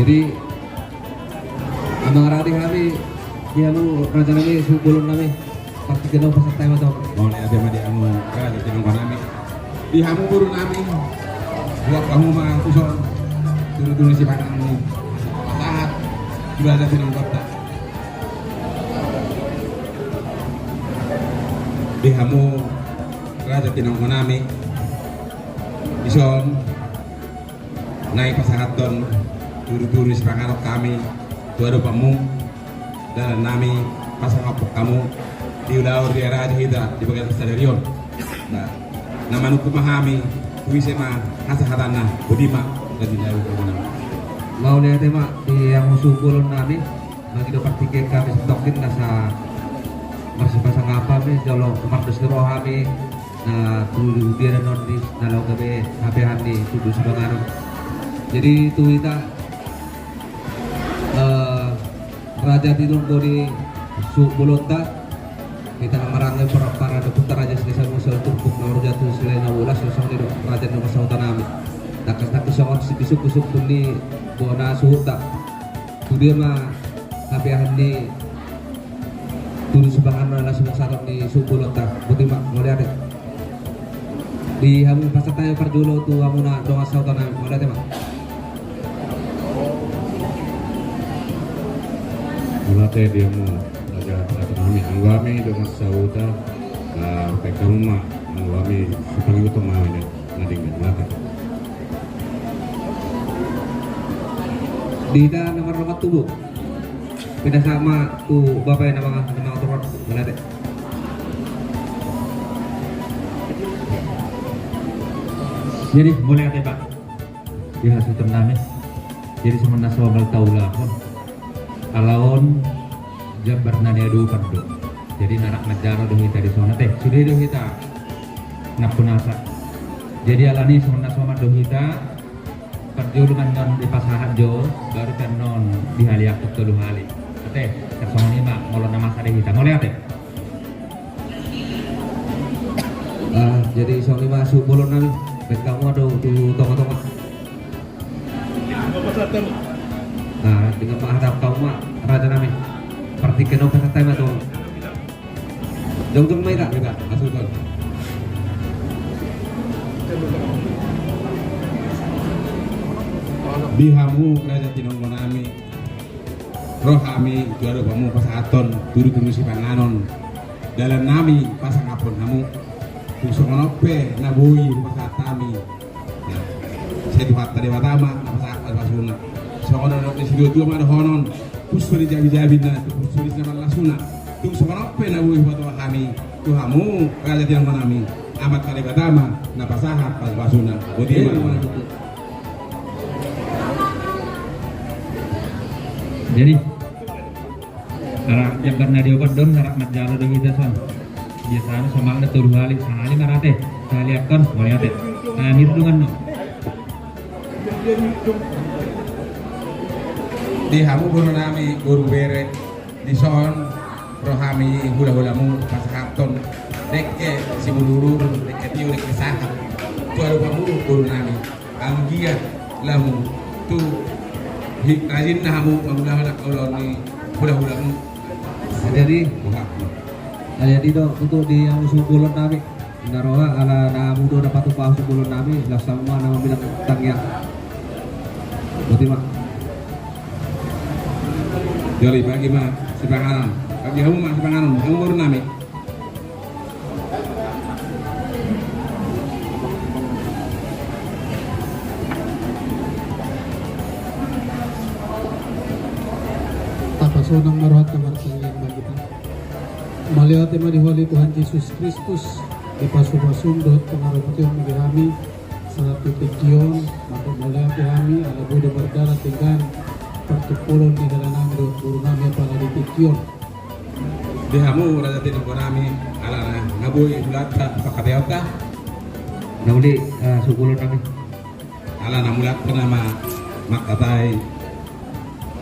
Jadi amang rati kami dia lu rencana ini sebelum kami pasti kenal peserta yang atau mau lihat dia di amu kada tinong kami di hamu buru nami buat kamu mah kuson turu si panang ini saat sudah ada tinong kota di hamu raja tinong nami ison naik pasangat don turu si pangarok kami dua pamu dan nami pasang apok kamu di ulaur di era hida di bagian stadion. Nah, nama nuku mahami kuise mah hasahadana budima dan dinyaru kemana. Mau lihat tema di yang musuh kulon nami bagi dapat tiket kami stokin nasa masih pasang apa nih jolo kemardus roh kami nah dulu dia dan nondis nalau kami HP hani tuduh sebangaru. Jadi itu kita raja tinunggo di Subulonta kita namarangay para putar raja sa musa tumpuk na jatuh sila na ulas sa ni raja ng kasautan namin nakas nakisawon si kusuk ni buona suhuta tudia ma kapiahan ni tulu subangan na sumasarap ni Subulonta buti mak mulai ada di hamu pasat tayo pardulo tu hamu na dong kasautan namin mulai ada mak Mulate dia mu raja kami anggami dengan sauta PK rumah anggami sepangi utama ini nading mulate Dita nomor tubuh beda sama tuh bapak yang nama turun mulai jadi mulai ada pak di hasil tername jadi semenah soal taula pun alaon jabar nanya dulu pardo jadi narak negara doh kita di sana teh sudah doh kita napunasa jadi alani semenah sama doh kita parjo dengan non di pasahat jo baru kan non di hali aku telu hali teh tersama ni mak ngolong nama sade kita ngoleh teh jadi soal lima subulon nami dan kamu ada tuh tongok-tongok nah dengan menghadap kamu mak raja nami pertikan obat time atau jauh-jauh mai tak beda masuk kan di hamu raja tinong nami roh kami juara kamu pasaton turu si panganon dalam nami pasang apun kamu kusong nope nabui pasatami saya tuhat tadi matama pasak pasuna soalnya di situ dua mana honon kusuri jabi na kusuri sama lasuna tuh soalnya apa nabui buat kami tuh kamu raja tinong nami amat kali batama na pasahat pas pasuna budi mana jadi narak yang karena dia don narak majalo doh kita son biasanya sama ada turun balik sehari marate saya lihat kan boleh ada nah ini dengan no di hamu guru nami guru bere di son rohami hula-hulamu pasahaton dekke si bulurur dekke tiu dekke sahab juara kamu guru nami anggia lamu tu rajin nahamu mamulahan akuloni hula-hulamu jadi untuk di yang subulon nami naroha ala na mudo dapat upah subulon nami lah sama nama bilang tangya berarti mak joli bagi mah si panganan bagi kamu mah si panganan kamu baru nami sonang maruhat na martangin magita. Malihat ma diholi Tuhan Yesus Kristus ipasubasundot pangarapatyon magihami sa titikyon malihat kami ala budo berdarat tinggan pertupulon di dalam namin guru namin para titikyon. Di hamu raja tinong nami ala ngabuy ulata pakatayota nauli subulon nami ala namulat nama makatay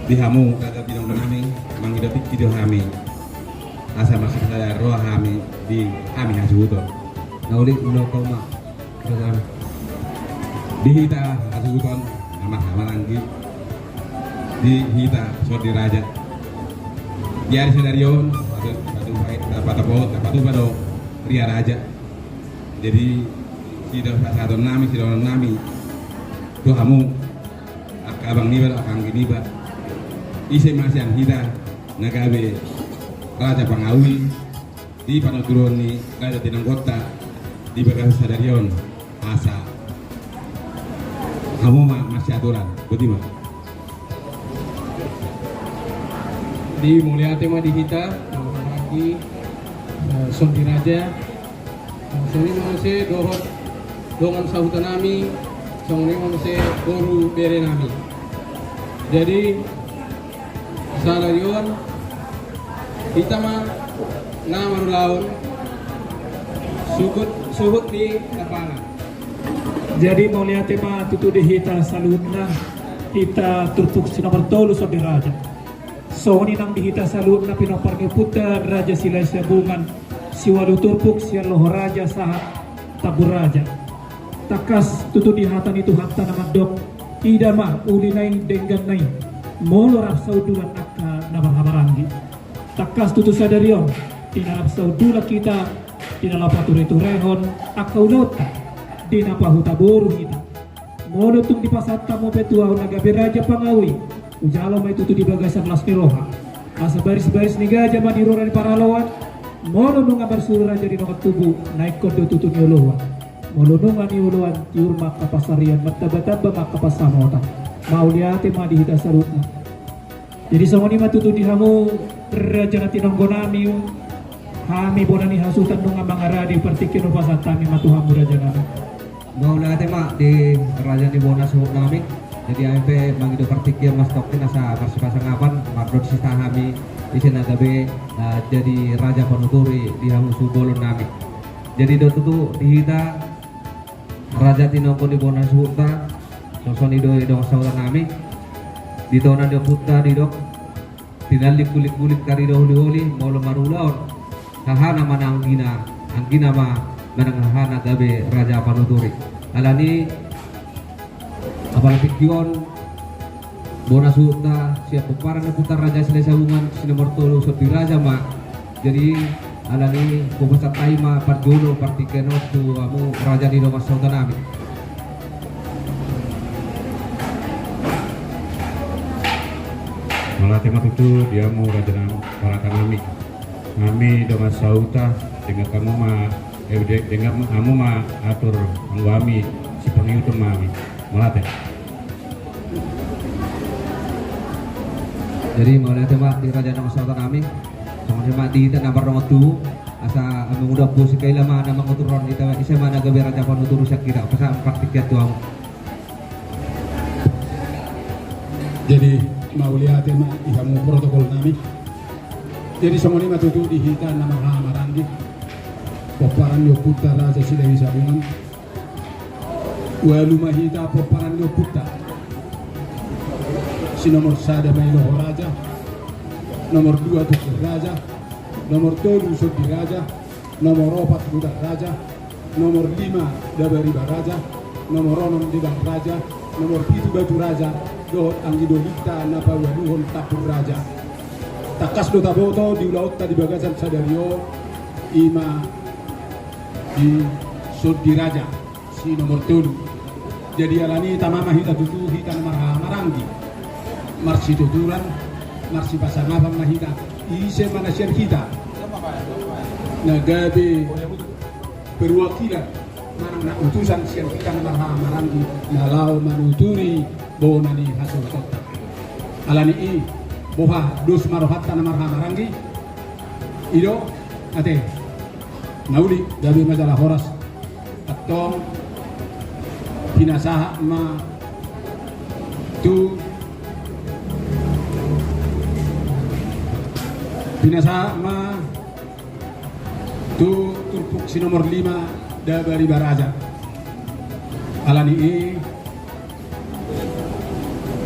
di hamu raja tinong nami mangidapit video kami asa masuk saya roh kami di kami hasuto nauli ulo kau mak di hita hasuton amat amalanggi di hita so di raja diari sedarion patu pada ria raja jadi sido satu nami tuh kamu abang niba akang giniba ise masian hita nagabe raja pangawi di panoturon ni raja tinanggota di bagas sadarion asa kamu masih aturan betul mah di mulia tema di kita lagi Sondi Raja sini masih dohot dongan sahutan nami song ini masih boru bere nami jadi salarion kita mah nama laun suhut di lapangan. Jadi mau lihat tema tutu di hita salutna kita turtuk si nomor tolu Sondi Raja. So ni nang di hita salutna pinopar ni puta raja sila bungan si walu turpuk si loho raja sahat tabur raja. Takas tutu di hatan itu hatta nama dok ida mah uli nain denggan nain molorap saudulan akka nama hamarangi. Takas tutu sadarion tinarap saudula kita tinalapaturi itu rehon akka ulota dinapahuta boru kita mono tung di pasata mo petua nagabe raja pangawi ujalo may tutu di bagasa belas kiloha asa baris-baris ni gaja manirora ni paralawan mono nunga barsuru raja di nokat tubuh naik kodo tutu ni uluwan mono nunga ni uluwan tiur maka pasarian mataba-taba maka pasamota mauliate madihita sarutna jadi songoni matutu di hamu raja na tinonggonami kami bonani hasutan nunga mangaradi partikin pasatami matuhamu raja nami mau natin mak di kerajaan di Bona suhut nami jadi AMP mangido partikir mas tokin asa pasang-pasangapan makdod sista kami isi nagabe jadi raja penuturi di hamu subolon nami jadi do tutu di hita raja tinoko di Bona suhut ta soson ido sautan nami di tahun ada putra di dok tinalik kulit kari huli mau marulaon hahana mana anggina ma menengahana gabe raja panuturi alani apalagi kion Bona suta siap peparan putar raja selesai hubungan sinomor tolu sopi raja ma jadi alani kubasa taima parjono partikeno tu amu raja di nomor sautanami malah tema tutu dia mau raja para kami doma sauta dengan kamu ma dengan kamu ma atur anggami si pengiutum mami melatih jadi mau lihat tema di raja nomor sautanami sama di hita nomor nomor tu asa ame udah pusi kaila mana manguturon ita isa mana gabe raja panuturu sakira pasa praktiknya tu amu jadi mau lihat tema ihamu protokol nami jadi semua ini matutu di hita nama hamarangi poparan yo puta raja sila hisabungan walu mahita poparan yo puta si nomor sada may loho raja nomor 2 tukir raja nomor 3 sodi raja nomor 4 budak raja nomor 5 dabariba raja nomor 6 dibang raja nomor 7 batu raja dohot anggi dohita napa waluhon tapur raja takas do taboto di ulaut tadi bagasan sadario ima di Sodi Raja si nomor 7 jadi alani tamama hita tutu hita maranggi marsi tuturan marsi pasangapan mahita ise manasyan kita nagabe perwakilan mana utusan siyan kita maranggi nalau manuturi bonani hasil kota alani i boha dos marohatta maranggi ido ate nauli dari majalah Horas atau pinasaha ma tu pinasaha ma tu turpuk si nomor 5 dari Baraja alani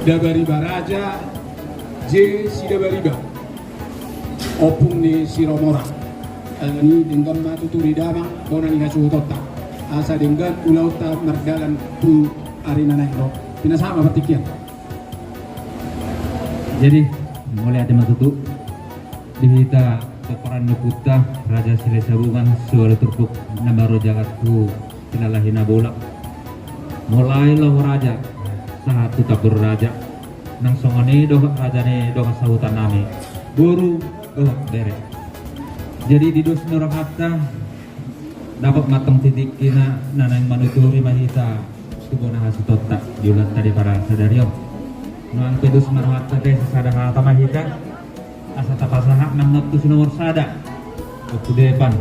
dari Baraja J si Dabariba opung ni si Romora alani dengan matuturi dama bona ni hasutotta asa dengan ulauta mardalan tu arina nairo pinasama patikian Jadi mulai ada matutu dihita peperan nukuta Raja Sile Sabungan suara turpuk nabaro jagatku kinalahina bolak mulailah raja saat tutabur raja nang songoni doh raja ne doh sahutan nami buru doh bere jadi di dos nurang hatta dapat matang titik kina nanang manuturi mahita tubuna hasutota diulat tadi para sadario nuang pedus marhatta teh sada hata mahita asa tapasaha nang netus nomor sada waktu depan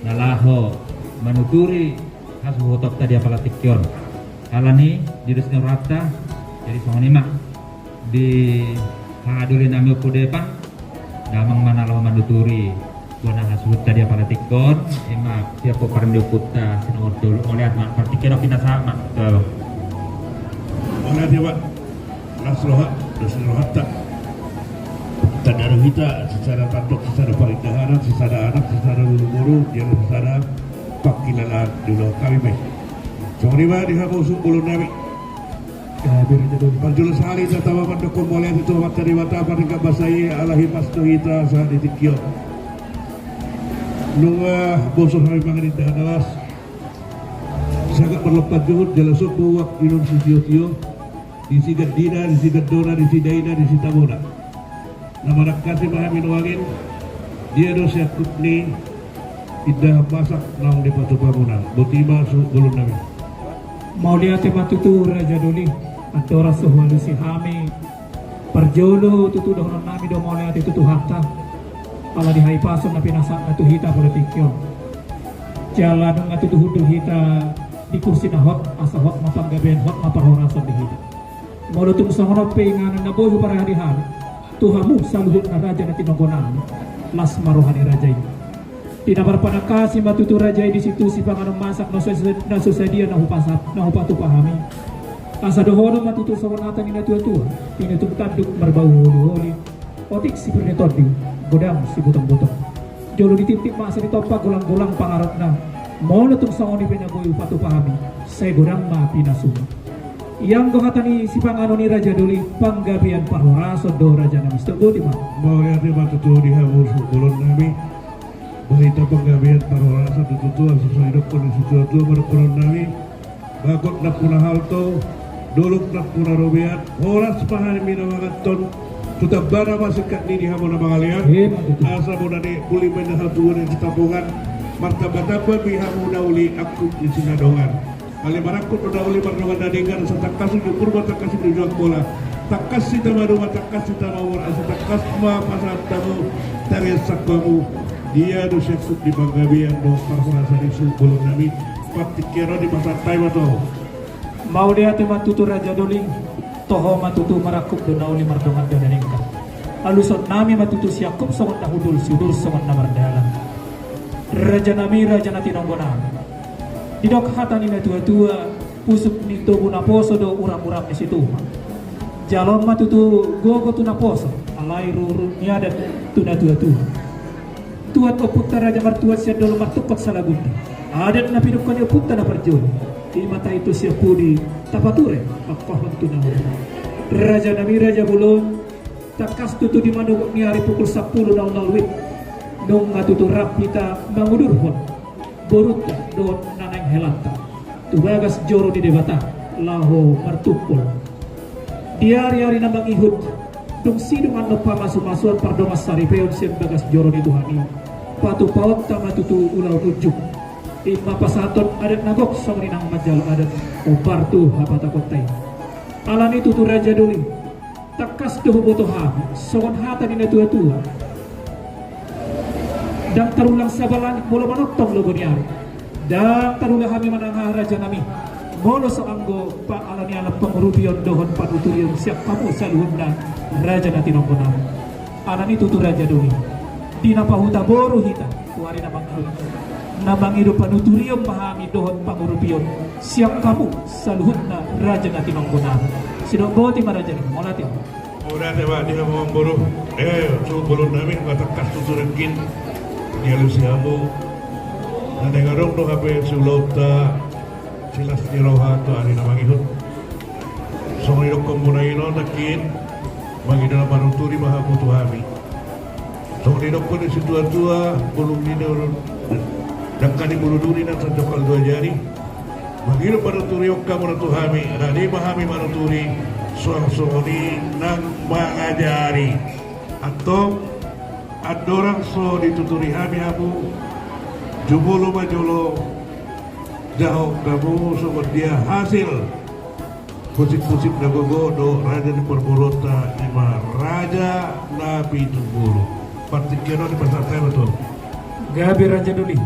nalaho manuturi hasu hotok tadi apala tikyon alani di dusnya rata jadi songonima di haduli nami waktu depan damang manalaho manuturi buana hasu tadi apala tikyon ima siapa parendio putta sinomor dulu oleh atma partikero kina sama oleh dia Pak nasroha dusnya tak tadaro kita secara tanduk, secara perindahanan, secara anak, secara guru-guru, dia secara pakilalan dulu kami baik. Jangan riba di hamu sebelum nabi. Panjul sehari tatawa pandukung boleh itu materi mata pada basai alahi pastu kita saat ditikio. Nunggu bosor hari pengerintah adalah sangat berlepas juhud jalan suku waktu Indonesia tio di Gadina, di Gadona, di Daina, di Sitamona. Nama kasih mahamin wangin dia dosa kutni tidak masak nang di patu bangunan botiba belum nabi mau lihat matutu Raja Doli antora sohwalu si hami perjolo tutu doh nami do mau lihat itu hatta pala di hai pason na pinasa na hita politikyo jalan nga tutu hudu hita di kursi na hot asa hot mapanggaben hot maparhorasan di hita mau lutung songono penganan na boyo para hari-hari Tuhamu saluhut na raja na tinonggonan las marohani raja ini tidak berpanakasi matutu raja di situ si panganong masak na susadia na hupatu pahami asa dohono matutu sawanatan ina tua-tua pinutup tanduk merbau huli otik si pernetodi godam si butong-butong jolo dititip masa ditopak gulang-gulang pangarotna mau letung sangoni penagoy upatu pahami saya godam ma pinasuma yang gohatani si panganoni Raja Doli panggabian parhoraso do Raja Nami Stego di mana mau lihat di mata tu di hamu sebelum nabi berita penggabian parhoraso tutu sesuai dokter situ berperan nabi bakot na puna halto doluk na puna robiat horas pahani minamaton tutap bara masuk ni di hamu na mangalian asa mo na ni uli menahal tuwan di tapungan martabat-tabat di hamu na uli aku di sinadongan kali barakut udah uli berdongan dadingan setakasi di purba takasi di jual bola takasi tamaduma takasi tamawur asa takas ma pasat tamu tarias sakwamu dia do syekut di banggabian do parhorasa di sebelum nabi patikero di pasat taima to mau dia matutu Raja Doli toho matutu marakup do nauli mardongan do naningka alusot nami matutu siakup songon na hudul sidur songon na mardalan Raja Nami Raja na tinonggonan didok hatan ina tua-tua pusuk ni tubuh naposo do uram-uram di situ jalon matutu gogo tu naposo alai ruru niadat tuna tua-tua tuat oputta raja martuat sia dolo martukot salagundi adat na pinukkan oputta na perjol di mata itu sia pudi tapature pakkohon tuna Raja Nami Raja Bulon takas tutu di manu ni hari pukul 10 wit dong ngatutu rapita mangudurhon borutta don nanang helanta tubagas joro di debata laho martupul diari-ari nambang ihut dong sidung anu pamasu-masuan pardomas saripeon siem bagas joro di tuhani patu paut tamatutu ulau ujuk ima pasaton adat nagok sama nang majal adat opartu hapata kotai alani tutu Raja Doli takas doh botoha songon hata dina tua-tua dan tarulang sabalan mula manotong logo niari dan tarulang kami manangah Raja Nami molo soanggo pa alani alap pengurupion dohon panuturion siap kamu saluhunda Raja na tinonggonan alani tutu Raja Doli dina pahuta boru hita tuari namang hidup panuturion pahami dohon pengurupion siap kamu saluhunda Raja na tinonggonan sidonggoti maraja ni molati udah tewa dia mau buru sebelum nabi katakas tuturengkin dia lusiamu ada ngarong dong apa sulota silas di roha tu hari namang ihut songi dok komunaino nakin bagi dalam manuturi maha butuhami. So nidok ko si tua-tua bulung nino dan kani buluduri dan sanjokal dua jari. Bagi dalam manuturi okka manuturi rani mahami manuturi soang-sooni nang mangajari atau adorang so dituturi hami hamu jumolo majolo jauh kamu sobat dia hasil pusip-pusip nagogo do raja di Perborota ima raja nabi Tunggulu partikeno di pasar saya betul Gabi Raja Duli.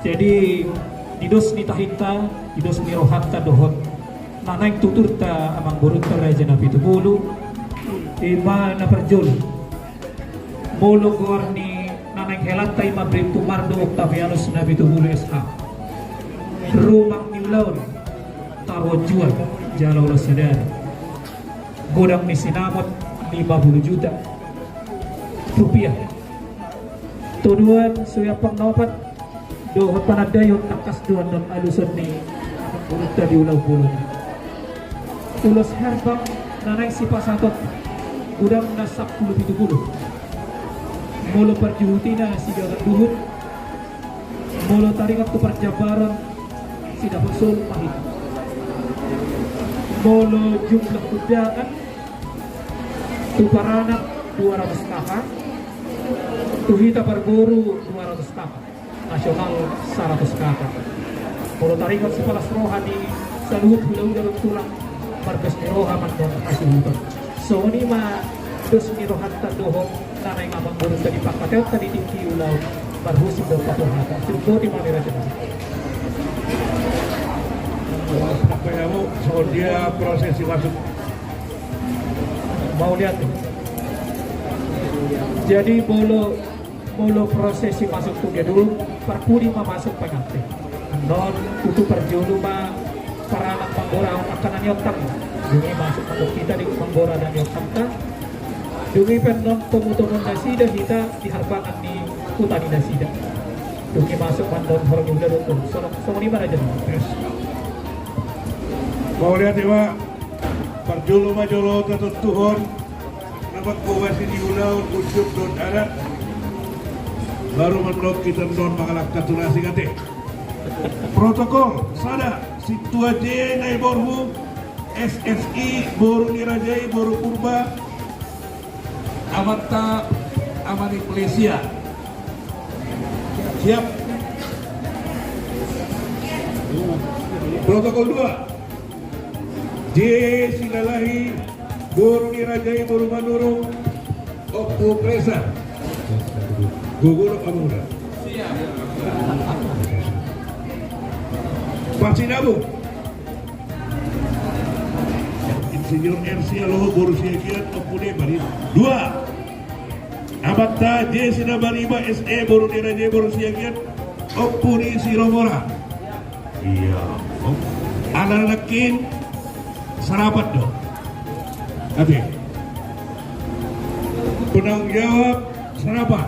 Jadi didos ni tahita, didos ni rohatta dohot. Nanaik tutur ta amang burut ta Raja Nabi Tunggulu. Ima na perjul. Molo gor ni nanaik helat ta ima Bribtu Mardo Octavianus Nabi Tunggulu SH. Rumang ni ulaw taro jual jalau sadar. Godang ni sinamot 50 juta rupiah. Tuduhan suya pangnopat dohot panadayon takas duan dan alusan ni ulit tadi ulau-ulau ulos herbang nanay si pasatot udang nasak 10-70 molo perjuhuti na si gagat duhut molo tarikat tu perjabaran si dapat sul pahit molo jumlah kudangan tu paranak 200 kakak Tuhita per guru 200 kakak, nasional 100 kakak. Kalau tarikat sepalas roha di saluhut hulau dalam tulang, margas ni roha mandong kasih hutan. So ini mah dus ni rohat tadoho nanay ngabang burus tadi pakatel tadi tinggi ulau barhusim dalam patung hata. Cukup di mana raja nasi. apa kamu so dia prosesi masuk Mau lihat nih. Jadi bolo prosesi masuk tuge dulu perpudi masuk pengantin non itu perjulu ma para anak panggora akan anyotang dungi masuk untuk kita di panggora dan nyotang ta dungi penon pemutunan nasida kita diharbakan di hutan nasida dungi masuk mandon horong udah dulu so ini mana aja yes. Mau lihat ya perjulu majolo tetut tuhon nabat kuwasi di ulau kusyuk don adat baru menurut kita don mengalak katulasi kate protokol sada situa J nai borhu SSI boru nirajai boru purba amata amani Malaysia siap protokol 2 J Sinalahi boru nirajai boru manurung Oppo Presa gugur kamu udah Pasinabu Insinyur RC Aloho Borussia Kiat Opune Bari 2 Abata J Sinabariba SE Boruni Raja Borussia Kiat Opuni Siromora iya anak-anakin sarapat dong tapi penanggung jawab sarapat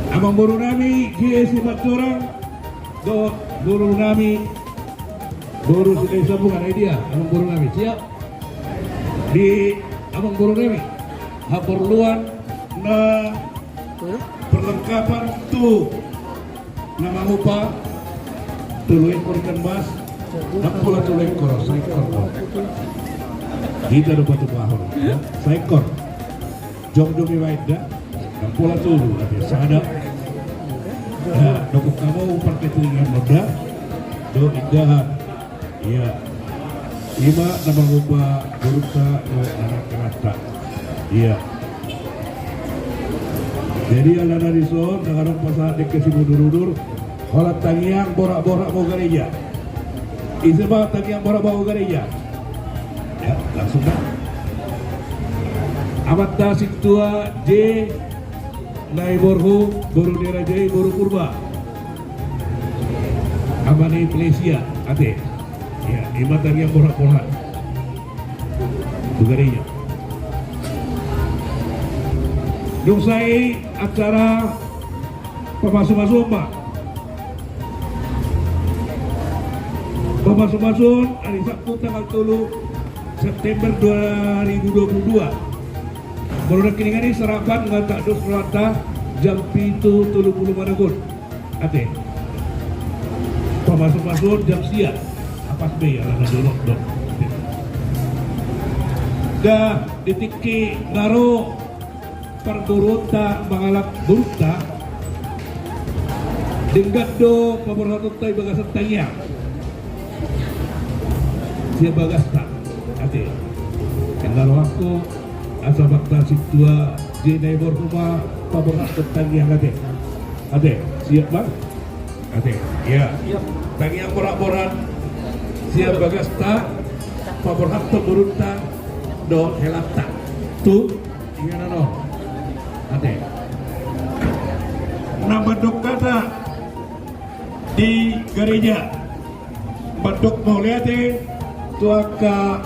Abang Boru Nami, GSI Maturang, do Boru Nami, Boru sudah sambungan idea, Abang Boru Nami siap. Di Abang Boru Nami, haperluan na perlengkapan tu nama lupa tulu ekor ikan mas, nak pula tulu ekor, seekor. Kita dapat pahor, ya, seekor. Jom-jomi baik dah. Nak pula tulu, biasa ada. Nah, dokter kamu pakai telinga muda, do indah, iya. 5 nama lupa berupa anak kerata, iya. Jadi ala dari son, dengan pasal dikasih mundur-mundur, kalau tangiang borak-borak mau gereja, isebah tangiang borak-borak gereja, ya langsung dah. Amat dasik tua J. Nai borhu, boru dirajai, boru purba. Amani Malaysia, ate. Ya, imatan yang borak-borak. Bugarinya. Dungsai acara pemasuk-masuk Pak. Pemasuk-masuk hari Sabtu tanggal 3 September 2022. Baru kini ini serapan ngata dos rata jam 7.30 manakun. Ate. Pamasuk-masuk jam siang. Apa sih ya lah dulu dok. Da ditiki ngaro perburuta mangalap buruta denggat do paborhatot tay bagasat tanya siya bagasta ate ngaro ako asa bakta situa jenay boruma paborhatot tanya ate siap bang ate ya tanya borak-borak siya bagasta paborhatot buruta do helata tu ingin ano ate nama dokata di gereja badok mau lihat tuaka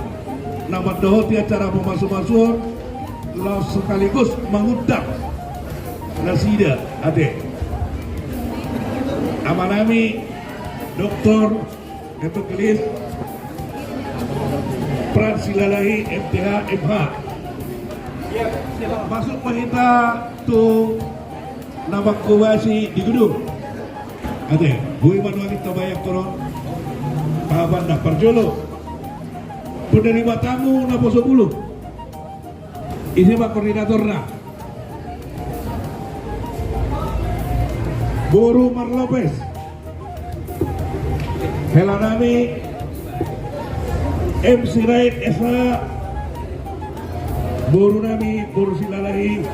nama doh di acara pemasuk-masuk lo sekaligus mengundang nasida ate amanami doktor Epikelis Pransilalahi MTH MH masuk mahita tu nama kuwasi di gedung ate gue manuali tabayak koron pahaban dah perjolo penerima tamu na poso 10 isi pak koordinator na Guru Mar Lopez Helanami MC Raid Esa Boru Nami Boru Silalahi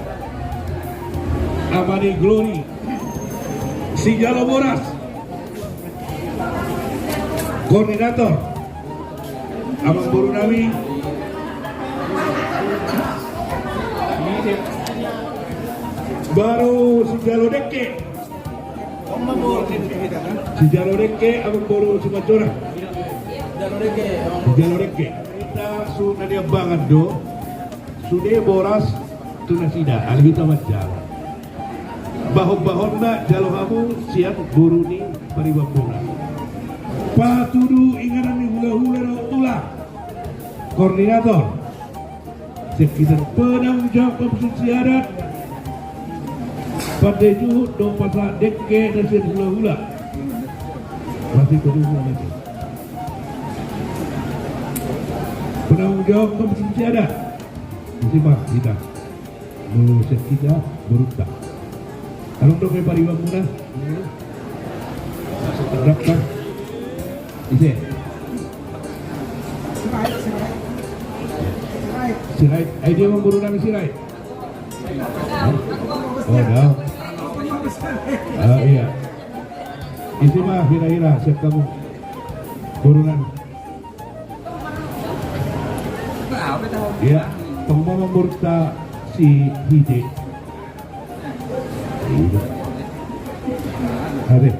Amani Glory Sijalo Boras Koordinator Amang Boru Nami Baru Sijalo Deke Sijalo Deke Amang Boru Sumatera Jaloreke kita sudah dia banget do sudah boras tunasida alhita wajah bahon-bahonna jalo kamu siap buruni paribambuna patudu ingatan ni hula-hula rotula koordinator sekitar penanggung jawab konstruksi adat pada juhud do pasal deke dan siap hula-hula masih kedua lagi penanggung jawab kompetensi ada simak kita menulis kita beruta kalau untuk paribang muna terdapat isi sirai idea memburu nami sirai oh dah iya isi mah hira-hira siap kamu burunan. Ya, pengomong burta si Hide. Ada.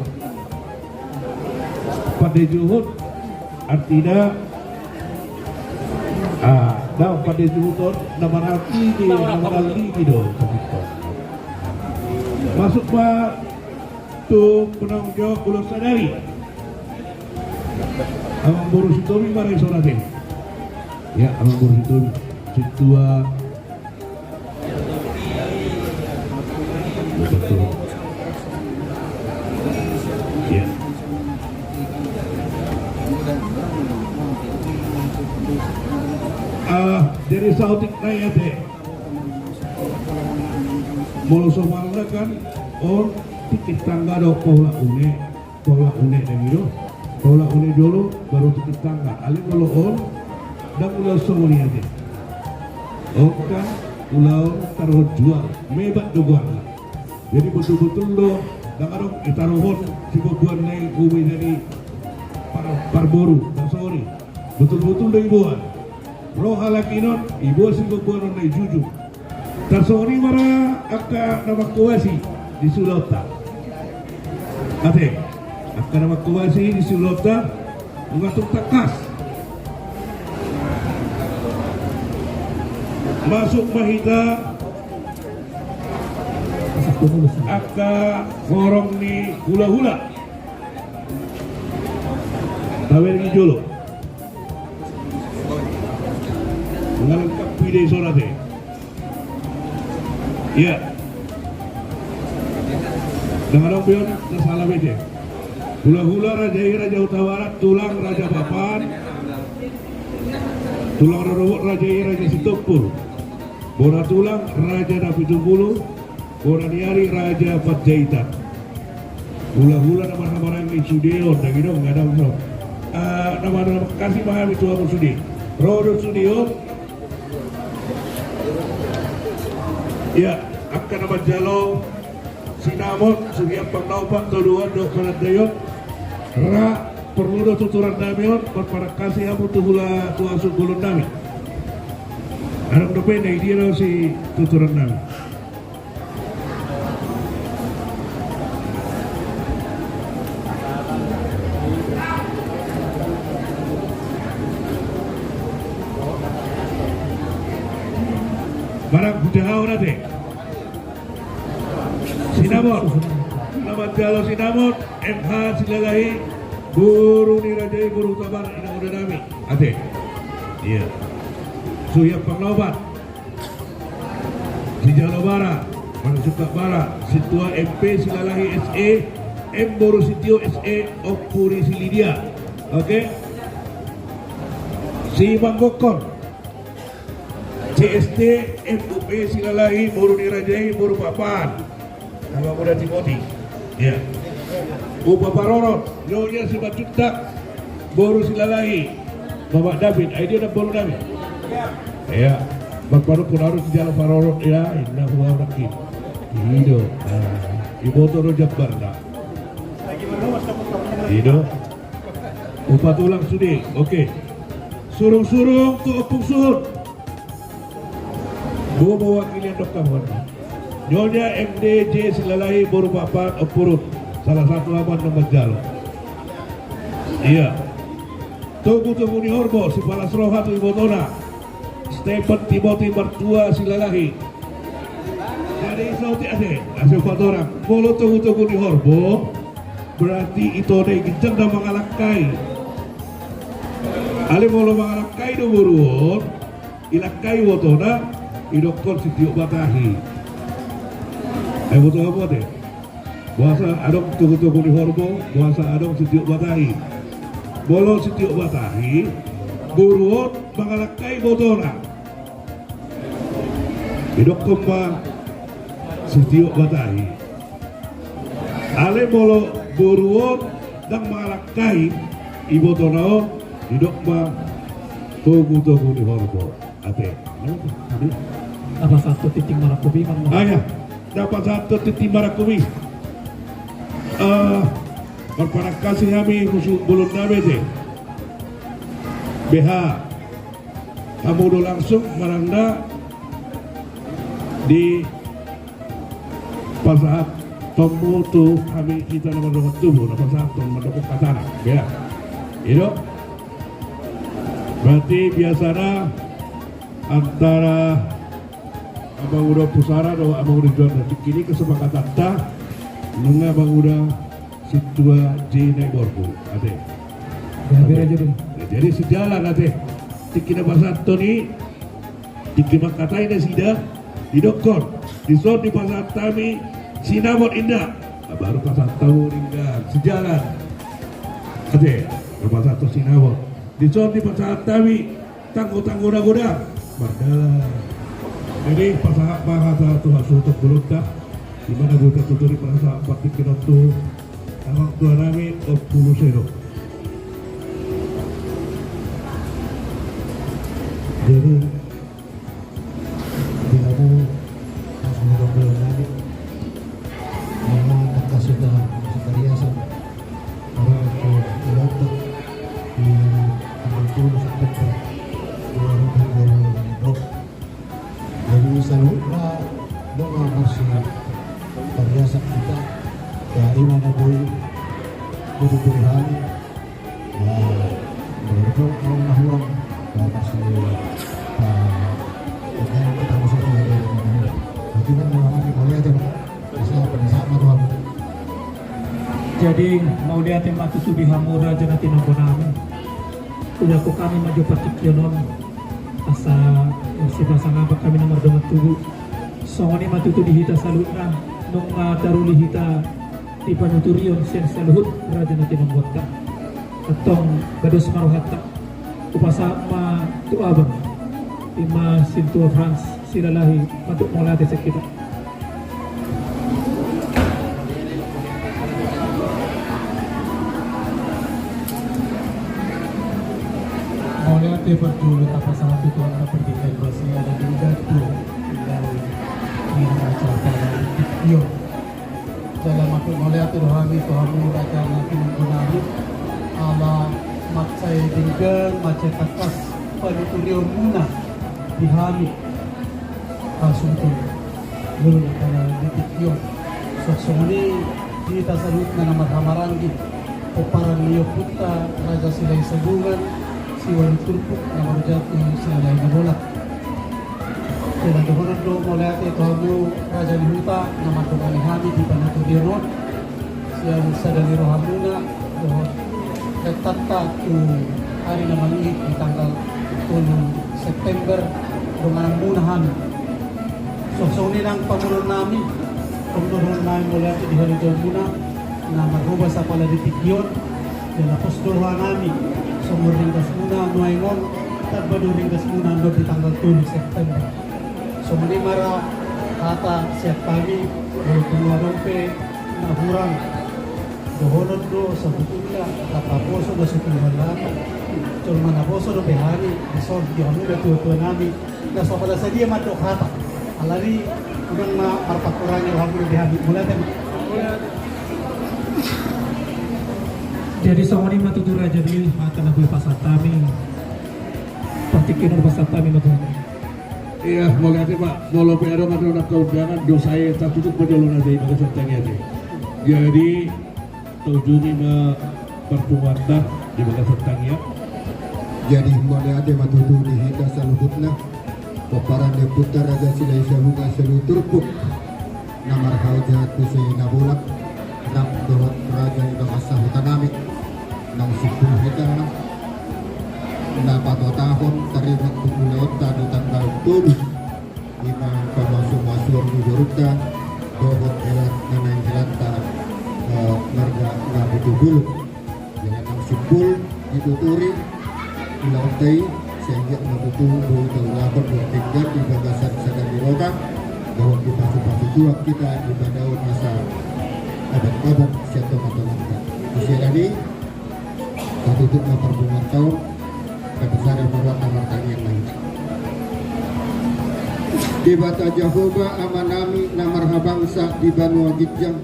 Pada juhud artinya dah pada juhud nama nanti di nama nanti gitu. Masuk pak tu penanggung jawab Pulau Sadari. Amang Boru Sitomi marai sorate. Ya, Amang Boru Sitomi Situa betul. Ya. Dari Sautik Nayate Molo somalna kan on titik tangga do Paula une demiro Paula une dulu baru titik tangga ali molo on dan ulau somoni aja on kan ulau taruh jual mebat doang jadi betul-betul lo dan ada itaruhon si bobuan naik umi dari parboru dan sorry betul-betul do ibuan roh halakinon ibu si bobuan naik jujur tersori mara akka nama kuasi di Sulawta. Ate, akka nama kuasi di Sulawta mengatur takas. Masuk mahita akka ngorong ni hula-hula. Tawer ni jolo. Mengalengkap pide sorate. Ya. Dengan pion nasalam itu. Hula-hula Raja Utawara, tulang Raja Papan, tulang Rorowok Raja Situpur, Bora tulang Raja Napitubulu, Bora niari Raja Patjaitan. Hula-hula nama-nama yang Sudio, dan gitu nggak ada unsur. Nama-nama kasih paham itu aku Sudi. Rodo Sudio. Ya, akan nama Jalo Sinamot, Sugiang Panglaupak, Toduan, Dok Manadayot, Ra, perlu tuturan Damion, para kasih amu tuhula tuasuk gulun nami. Anak depan dia si tuturan nami. Barang budahau nanti. Sinamot, nama Jalo Sinamot, MH Silalahi, Guru Nirajai, Guru Tabar, Ina Udah Nami. Ade. Iya. Suyap Panglaubat. Si Jalo Bara, Mana Suka Bara, Situa MP Silalahi SE, M Boru Sitio SE, Opuri Silidia. Oke. Si Manggokon. CST MUP Silalahi, Boru Nirajai, Boru Papan. Nama muda Timoti. Ya. Upa Parorot, Nyonya si Bacukta, Boru Silalahi, Bapak David, dia dah Boru David. Ya. Bang Paru pun harus jalan Parorot ya, indah huwa rakib. Hidup. Ibu Toro Jabbar dah. Hidup. Upa tulang sudi, oke. Surung-surung tu opung suhut. Gua mewakili dokter Warna. Nyonya MDJ Silalahi Boru Papan Opurut, salah satu aman nomor Jalo. Iya. Tunggu ni Horbo, si Palas Roha tu Ibu Tona, Stephen Timothy Mertua Silalahi. Jadi sauti ade, asal orang. Bolo tunggu ni Horbo, berarti itu ade gincang dah mengalakai. Ale bolo mengalakai do buruon, ilakai Wotona, idokon si Tiok Batahi. Betul apa deh? Bahasa adong tugu-tugu di Horbo, bahasa adong Sitiok Batahi. Bolo Sitiok Batahi, buruon mengalakai Botona. Hidok kembang Sitiok Batahi. Ale bolo buruon dan mengalakai Ibu Tonao, hidok kembang tugu-tugu di Horbo. Ate, Apa satu titik Marakubi mang ayah. Dapat satu titik Marakubi. Berpada kasih kami musuh belum nabe deh. BH kamu udah langsung meranda di pasar tombol tu kami kita nomor tubuh nomor satu nomor katana ya. Itu berarti biasanya antara Abang udah pusara do abang udah jual detik ini kesepakatan ta nengah abang udah situa di naik borbu ade. Jadi sejalan ade. Tikina pasar Tony tikina katai na sida didokor disod di pasar Tami Sinamot indah baru pasar Tawur indah sejalan ade pasar Sinamot disod di pasar Tami tanggo goda bardala. Jadi pasal bahasa Tuhan suatu belutah di mana buta tuturi pasal 4 kilo tu awak tua nami 10 sero. Jadi bila mo mas murang lagi mga nakasuda sa kariyasan para ko ilata di ang tulong sa pagka jadi selalu na mga masih kariyasan kita kaya iwan na boy bututuhan na ito ang nahuang kaya masih kaya kita masih jadi kan mengalami kali aja bisa bersama Tuhan. Jadi mau lihat yang mati sudah hamura jangan tinoko namin. Udah ko kami maju patik yonon asa si basa ngabak kami nomor 2 tubuh So ni matuto dihita salut na nung daruli hita di panuturion sen saluhut raja na tinambuat ka. Atong gados maruhata upasa ma tuabang ima sintua France sila lahi matuk molate sa kita. Molate berjuluk apa satu tuan pendidikan Rusia dan juga tu dari Raja Tio dalam aku molate rohani Tuhan Raja nanti menggunakan ala matsai dengan macai takas penuturion muna dihami kasuntul dulu karena ditikyo so ini kita salut na marhamarangi o para niyo puta Raja Silay Sabungan siwan turpuk na marujati silay na bolak kaya dohonan do molate Tuhan Raja Lihuta na matungani hami di panaturion siya sadali rohamuna dohon ketata tu hari naman di tanggal 10 September dengan munahan so ini lang pamulong namin pamulong namin mula di hari muna na maghubas sa pala di Tikyon yan apos doha namin sumuringgas muna nuayngon tagbaduringgas muna no di tanggal 2 September so mali mara kata siap kami tumuwarong na hurang dohonod do sa butula kapaposo do sa tumuwarang cuma naposo do behani isod di kami natutuwa namin na so pada sa dia madok hata alari unang marpakurannya kami behani mula din Jadi sama ni matutu raja dili mata na buhay pasatami partikin na pasatami na Tuhan. Iya, semoga Pak, molo pero matro na kaundangan do saya tertutup perjalanan dari Magasantang ini. Jadi tujuan na pertemuan di Magasantang ya. Jadi molate matutu dihita saluhutna paparan de putar Raja Silay Sabungan saluturpuk namar haujat kusay nabulak nap dohot raja ibang asahutan namin ng 10 hektar na patotahon tarimat kumulaot tado tanggal 7 imang pamasumasuan ni Dorukta dohot elat nanay hilanta marga na butubulok yan ang sipul dituturi ilaw tay sehingga matutubo terlapor bertingkat di bagasan sadar diroga bahwa kita supaya jual kita di badaun masa abad-abad siapa matolangka usia tadi tertutup perhubungan tahun kebesaran meruat amartani yang lain di bata Jehovah amanami namar habangsa di Banua Gijang